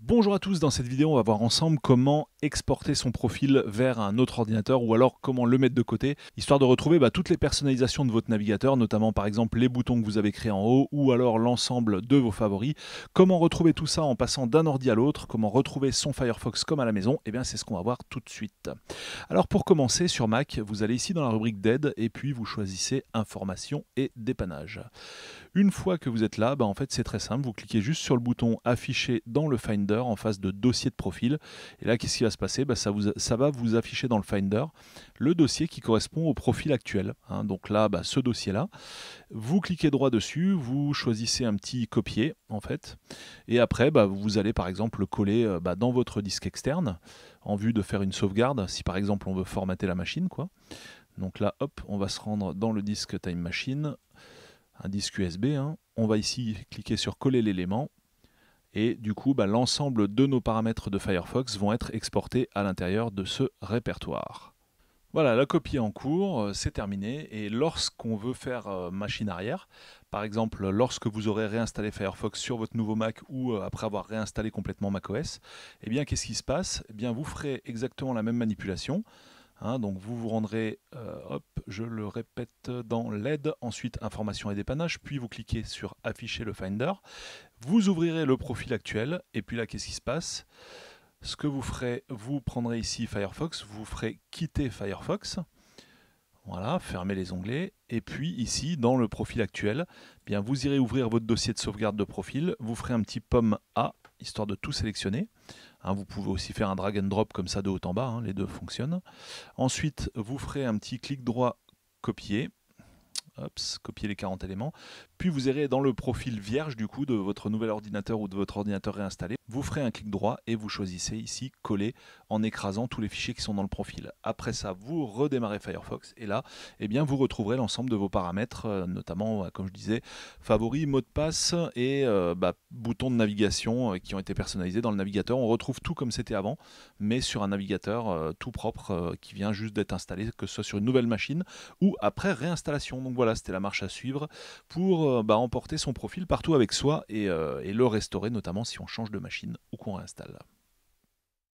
Bonjour à tous, dans cette vidéo on va voir ensemble comment exporter son profil vers un autre ordinateur ou alors comment le mettre de côté, histoire de retrouver toutes les personnalisations de votre navigateur, notamment par exemple les boutons que vous avez créés en haut ou alors l'ensemble de vos favoris. Comment retrouver tout ça en passant d'un ordi à l'autre, comment retrouver son Firefox comme à la maison, et bien c'est ce qu'on va voir tout de suite. Alors pour commencer sur Mac, vous allez ici dans la rubrique d'aide et puis vous choisissez information et dépannage. Une fois que vous êtes là, en fait c'est très simple, vous cliquez juste sur le bouton afficher dans le Finder en face de dossier de profil. Et là, qu'est-ce qui va se passer? Ça va vous afficher dans le Finder le dossier qui correspond au profil actuel. Donc là, ce dossier-là. Vous cliquez droit dessus, vous choisissez un petit copier en fait. Et après, vous allez par exemple le coller dans votre disque externe en vue de faire une sauvegarde, si par exemple on veut formater la machine, quoi. Donc là, hop, on va se rendre dans le disque Time Machine, un disque USB. On va ici cliquer sur coller l'élément. Et du coup, l'ensemble de nos paramètres de Firefox vont être exportés à l'intérieur de ce répertoire. Voilà, la copie est en cours, c'est terminé. Et lorsqu'on veut faire machine arrière, par exemple lorsque vous aurez réinstallé Firefox sur votre nouveau Mac ou après avoir réinstallé complètement macOS, eh bien qu'est-ce qui se passe? Eh bien vous ferez exactement la même manipulation. Donc vous vous rendrez, hop, je le répète, dans l'aide, ensuite information et dépannage, puis vous cliquez sur afficher le Finder. Vous ouvrirez le profil actuel, et puis là, qu'est-ce qui se passe? Ce que vous ferez, vous prendrez ici Firefox, vous ferez quitter Firefox. Voilà, fermez les onglets. Et puis ici, dans le profil actuel, vous irez ouvrir votre dossier de sauvegarde de profil. Vous ferez un petit pomme A, histoire de tout sélectionner. Vous pouvez aussi faire un drag and drop comme ça de haut en bas, les deux fonctionnent. Ensuite, vous ferez un petit clic droit copier. Hop, copier les 40 éléments, puis vous irez dans le profil vierge du coup de votre nouvel ordinateur ou de votre ordinateur réinstallé, vous ferez un clic droit et vous choisissez ici coller en écrasant tous les fichiers qui sont dans le profil. Après ça, vous redémarrez Firefox et là, vous retrouverez l'ensemble de vos paramètres, notamment, comme je disais, favoris, mot de passe et boutons de navigation qui ont été personnalisés dans le navigateur. On retrouve tout comme c'était avant, mais sur un navigateur tout propre qui vient juste d'être installé, que ce soit sur une nouvelle machine ou après réinstallation. Donc voilà, c'était la marche à suivre pour emporter son profil partout avec soi et le restaurer, notamment si on change de machine ou qu'on réinstalle.